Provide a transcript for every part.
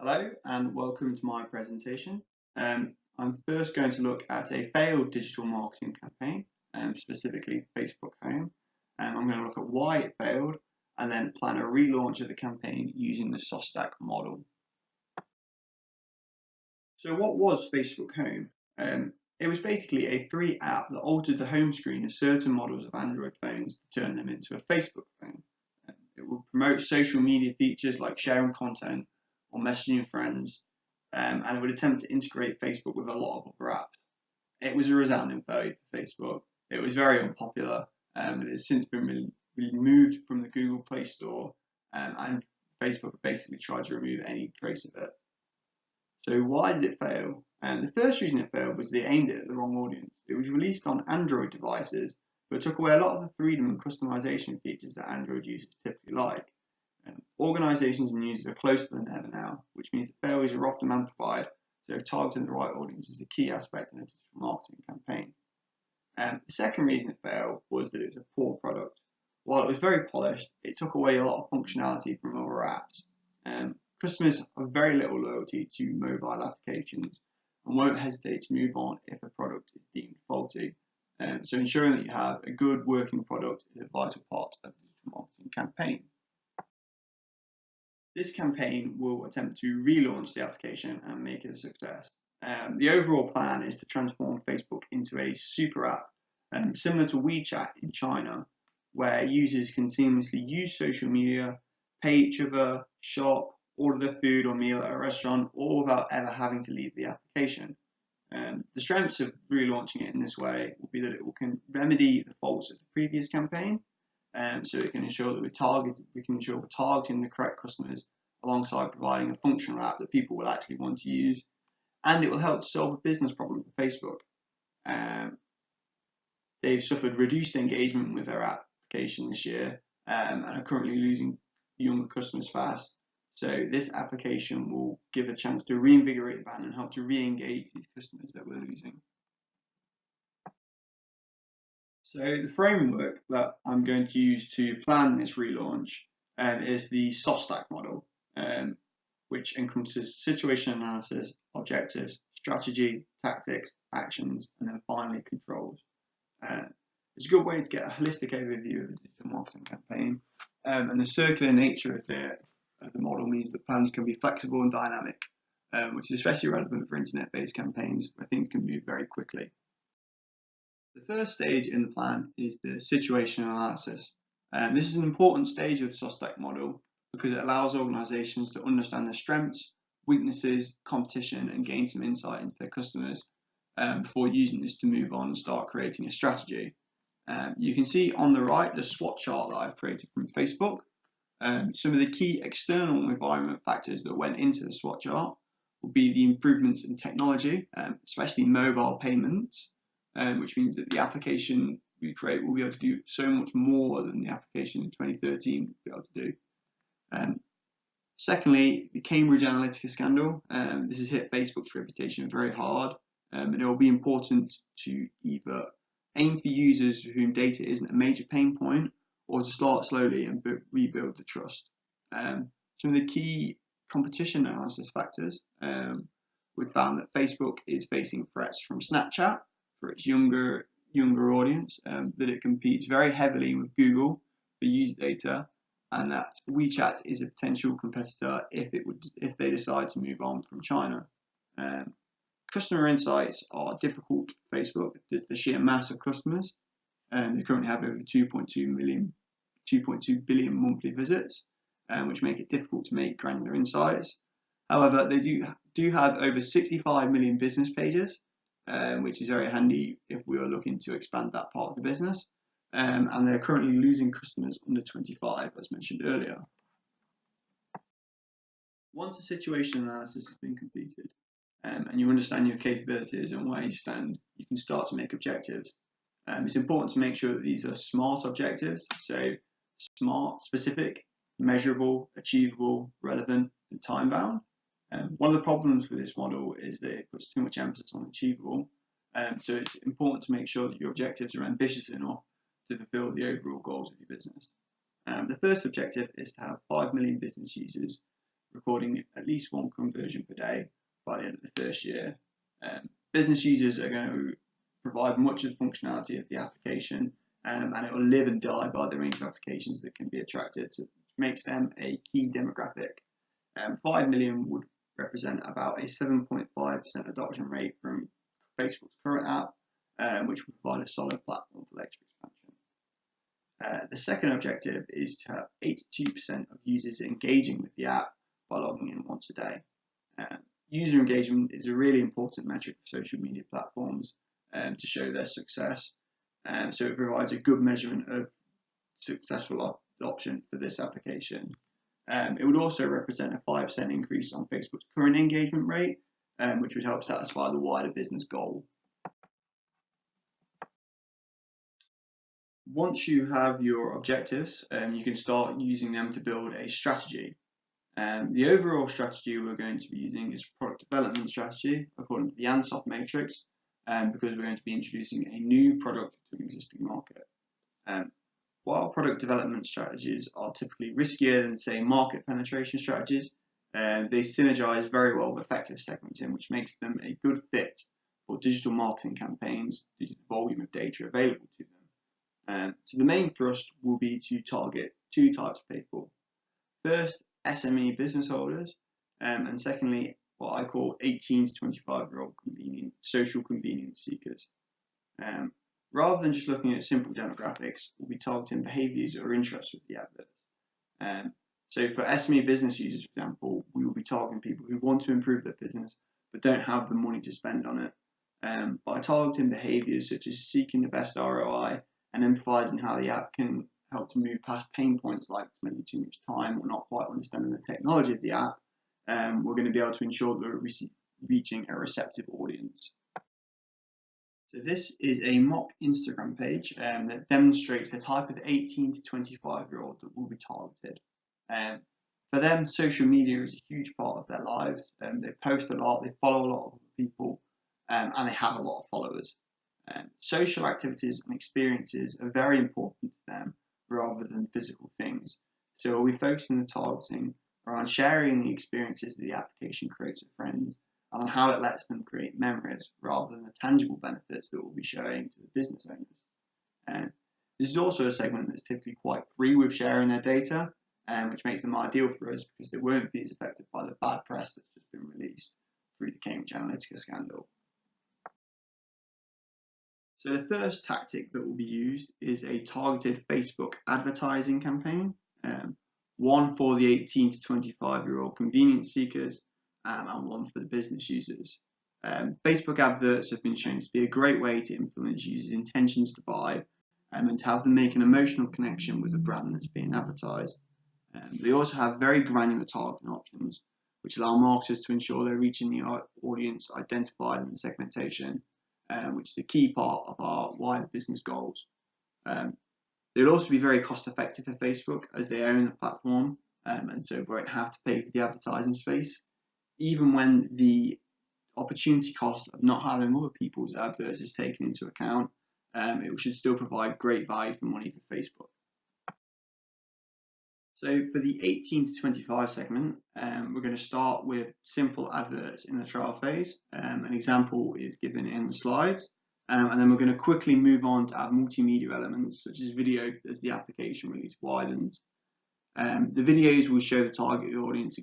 Hello and welcome to my presentation. I'm first going to look at a failed digital marketing campaign, specifically Facebook Home. I'm going to look at why it failed and then plan a relaunch of the campaign using the SOSTAC model. So what was Facebook Home? It was basically a free app that altered the home screen of certain models of Android phones to turn them into a Facebook phone. It will promote social media features like sharing content or messaging friends, and it would attempt to integrate Facebook with a lot of other apps. It was a resounding failure for Facebook. It was very unpopular, and it has since been removed from the Google Play Store, and Facebook basically tried to remove any trace of it. So why did it fail? The first reason it failed was they aimed it at the wrong audience. It was released on Android devices, but took away a lot of the freedom and customization features that Android users typically like. Organizations and users are closer than ever now, which means that failures are often amplified, so targeting the right audience is a key aspect in a digital marketing campaign. The second reason it failed was that it was a poor product. While it was very polished, it took away a lot of functionality from other apps. Customers have very little loyalty to mobile applications and won't hesitate to move on if a product is deemed faulty. So ensuring that you have a good working product is a vital part of a digital marketing campaign. This campaign will attempt to relaunch the application and make it a success. The overall plan is to transform Facebook into a super app, similar to WeChat in China, where users can seamlessly use social media, pay each other, shop, order their food or meal at a restaurant, all without ever having to leave the application. The strengths of relaunching it in this way will be that it can remedy the faults of the previous campaign, so it can ensure that we can ensure we're targeting the correct customers alongside providing a functional app that people will actually want to use, and it will help solve a business problem for Facebook. They've suffered reduced engagement with their application this year, and are currently losing younger customers fast. So this application will give a chance to reinvigorate the brand and help to re-engage these customers that we're losing. So the framework that I'm going to use to plan this relaunch is the SOSTAC model, which encompasses situation analysis, objectives, strategy, tactics, actions, and then finally controls. It's a good way to get a holistic overview of a digital marketing campaign, and the circular nature of the model means that plans can be flexible and dynamic, which is especially relevant for internet-based campaigns where things can move very quickly. The first stage in the plan is the situation analysis. This is an important stage of the SOSTAC model because it allows organizations to understand their strengths, weaknesses, competition, and gain some insight into their customers before using this to move on and start creating a strategy. You can see on the right the SWOT chart that I've created from Facebook. Some of the key external environment factors that went into the SWOT chart will be the improvements in technology, especially mobile payments, which means that the application we create will be able to do so much more than the application in 2013 would be able to do. Secondly, the Cambridge Analytica scandal. This has hit Facebook's reputation very hard, and it will be important to either aim for users for whom data isn't a major pain point, or to start slowly and rebuild the trust. Some of the key competition analysis factors, we found that Facebook is facing threats from Snapchat for its younger audience, that it competes very heavily with Google for user data, and that WeChat is a potential competitor if they decide to move on from China. Customer insights are difficult for Facebook due to the sheer mass of customers. They currently have over 2.2 billion monthly visits, which make it difficult to make granular insights. However, they do have over 65 million business pages, which is very handy if we are looking to expand that part of the business. And they're currently losing customers under 25, as mentioned earlier. Once a situation analysis has been completed, and you understand your capabilities and where you stand, you can start to make objectives. It's important to make sure that these are SMART objectives, so SMART, specific, measurable, achievable, relevant, and time-bound. One of the problems with this model is that it puts too much emphasis on achievable, so it's important to make sure that your objectives are ambitious enough to fulfill the overall goals of your business. The first objective is to have 5 million business users recording at least one conversion per day by the end of the first year. Business users are going to provide much of the functionality of the application, and it will live and die by the range of applications that can be attracted, so it makes them a key demographic. 5 million would represent about a 7.5% adoption rate from Facebook's current app, which will provide a solid platform for later expansion. The second objective is to have 82% of users engaging with the app by logging in once a day. User engagement is a really important metric for social media platforms to show their success. So it provides a good measurement of successful adoption for this application. It would also represent a 5% increase on Facebook's current engagement rate, which would help satisfy the wider business goal. Once you have your objectives, you can start using them to build a strategy. The overall strategy we're going to be using is product development strategy according to the ANSOP matrix, because we're going to be introducing a new product to an existing market. While product development strategies are typically riskier than, say, market penetration strategies, they synergize very well with effective segmenting, which makes them a good fit for digital marketing campaigns due to the volume of data available to them. So the main thrust will be to target two types of people. First, SME business holders, and secondly, what I call 18 to 25-year-old social convenience seekers. Rather than just looking at simple demographics, we'll be targeting behaviours or interests with the adverts. So for SME business users, for example, we will be targeting people who want to improve their business but don't have the money to spend on it. By targeting behaviours such as seeking the best ROI and emphasising how the app can help to move past pain points like spending too much time or not quite understanding the technology of the app, we're going to be able to ensure that we're reaching a receptive audience. So this is a mock Instagram page that demonstrates the type of 18 to 25-year-old that will be targeted. For them, social media is a huge part of their lives. They post a lot, they follow a lot of people, and they have a lot of followers. Social activities and experiences are very important to them rather than physical things. So we'll be focusing the targeting around sharing the experiences that the application creates with friends and on how it lets them create memories rather than the tangible benefits that we'll be showing to the business owners. This is also a segment that's typically quite free with sharing their data, which makes them ideal for us because they won't be as affected by the bad press that's just been released through the Cambridge Analytica scandal. So the first tactic that will be used is a targeted Facebook advertising campaign, one for the 18 to 25-year-old convenience seekers and one for the business users. Facebook adverts have been shown to be a great way to influence users' intentions to buy and to have them make an emotional connection with the brand that's being advertised. They also have very granular targeting options, which allow marketers to ensure they're reaching the audience identified in the segmentation, which is a key part of our wider business goals. They'll also be very cost effective for Facebook as they own the platform, and so won't have to pay for the advertising space. Even when the opportunity cost of not having other people's adverts is taken into account, it should still provide great value for money for Facebook. So for the 18 to 25 segment, we're going to start with simple adverts in the trial phase. An example is given in the slides, and then we're going to quickly move on to add multimedia elements such as video as the application release widens. The videos will show the target audience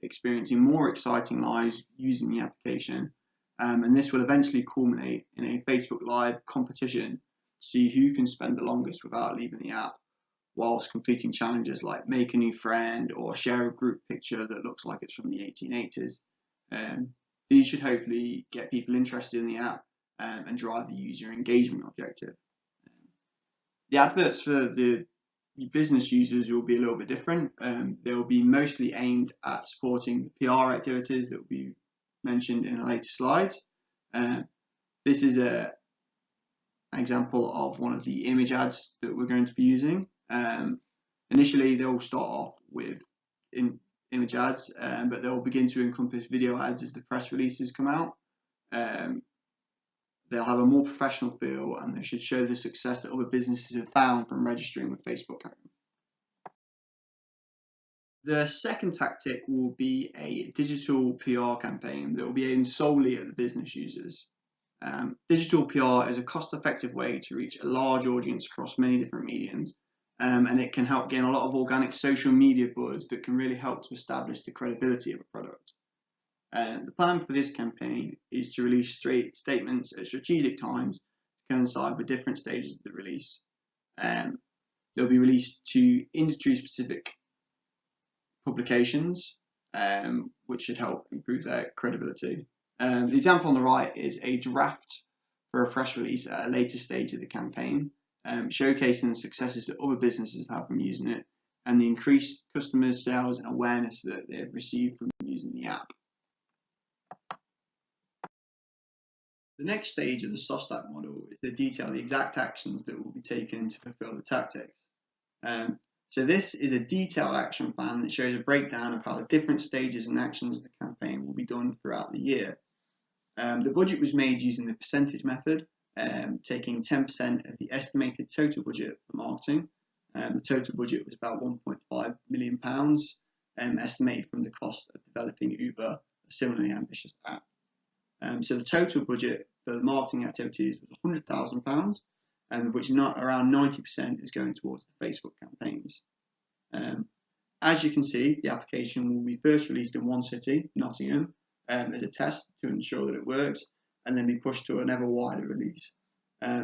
experiencing more exciting lives using the application, and this will eventually culminate in a Facebook Live competition to see who can spend the longest without leaving the app, whilst completing challenges like make a new friend or share a group picture that looks like it's from the 1880s. These should hopefully get people interested in the app and drive the user engagement objective. The adverts for the business users will be a little bit different. They will be mostly aimed at supporting the PR activities that will be mentioned in the later slides. This is an example of one of the image ads that we're going to be using. Initially, they'll start off with image ads, but they'll begin to encompass video ads as the press releases come out. They'll have a more professional feel, and they should show the success that other businesses have found from registering with Facebook Home. The second tactic will be a digital PR campaign that will be aimed solely at the business users. Digital PR is a cost-effective way to reach a large audience across many different mediums, and it can help gain a lot of organic social media buzz that can really help to establish the credibility of a product. The plan for this campaign is to release statements at strategic times to coincide with different stages of the release. They'll be released to industry-specific publications, which should help improve their credibility. The example on the right is a draft for a press release at a later stage of the campaign, showcasing the successes that other businesses have from using it and the increased customers, sales and awareness that they've received from using the app. The next stage of the SOSTAC model is to detail the exact actions that will be taken to fulfill the tactics. So this is a detailed action plan that shows a breakdown of how the different stages and actions of the campaign will be done throughout the year. The budget was made using the percentage method, taking 10% of the estimated total budget for marketing. The total budget was about £1.5 million, estimated from the cost of developing Uber, a similarly ambitious app. So the total budget for the marketing activities was £100,000, of which around 90% is going towards the Facebook campaigns. As you can see, the application will be first released in one city, Nottingham, as a test to ensure that it works, and then be pushed to an ever wider release.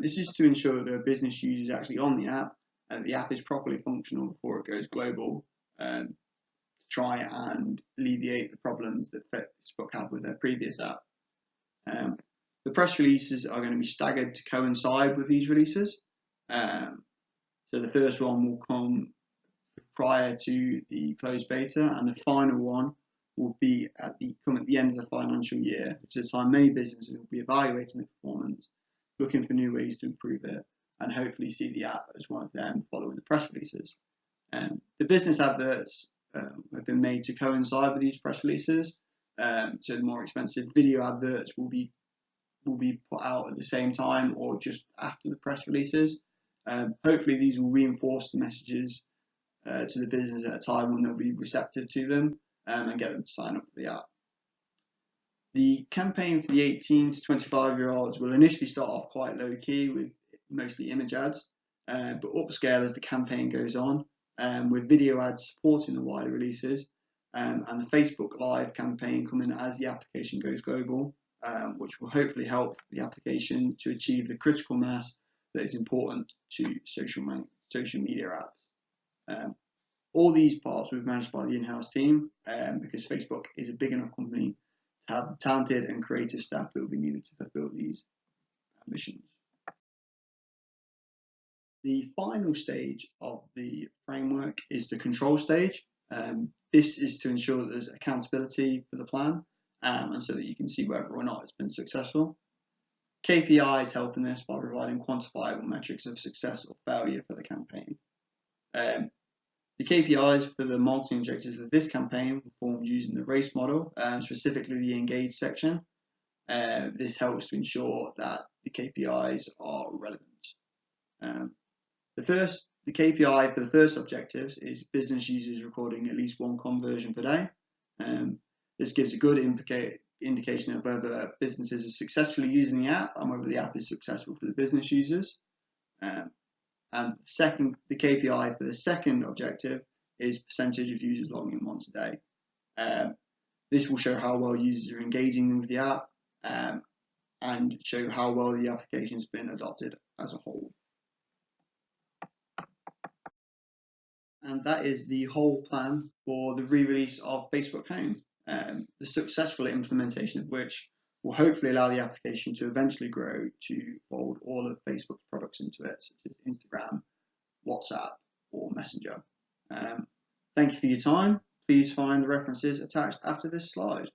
This is to ensure that there are business users actually on the app, and the app is properly functional before it goes global, to try and alleviate the problems that Facebook had with their previous app. The press releases are going to be staggered to coincide with these releases. So the first one will come prior to the closed beta, and the final one will be come at the end of the financial year, which is the time many businesses will be evaluating the performance, looking for new ways to improve it, and hopefully see the app as one of them following the press releases. The business adverts have been made to coincide with these press releases, so the more expensive video adverts will be put out at the same time or just after the press releases. Hopefully these will reinforce the messages to the business at a time when they'll be receptive to them, and get them to sign up for the app. The campaign for the 18 to 25-year-olds will initially start off quite low key with mostly image ads, but upscale as the campaign goes on, with video ads supporting the wider releases, and the Facebook Live campaign coming as the application goes global, which will hopefully help the application to achieve the critical mass that is important to social media apps. All these parts will be managed by the in-house team, because Facebook is a big enough company to have the talented and creative staff that will be needed to fulfill these missions. The final stage of the framework is the control stage. This is to ensure that there's accountability for the plan, and so that you can see whether or not it's been successful. KPIs help in this by providing quantifiable metrics of success or failure for the campaign. The KPIs for the marketing objectives of this campaign were formed using the race model, specifically the engage section. This helps to ensure that the KPIs are relevant. The KPI for the first objectives is business users recording at least one conversion per day. This gives a good indication of whether businesses are successfully using the app and whether the app is successful for the business users. And the KPI for the second objective is percentage of users logging in once a day. This will show how well users are engaging with the app, and show how well the application has been adopted as a whole. And that is the whole plan for the re-release of Facebook Home, the successful implementation of which will hopefully allow the application to eventually grow to fold all of Facebook's products into it, such as Instagram, WhatsApp, or Messenger. Thank you for your time. Please find the references attached after this slide.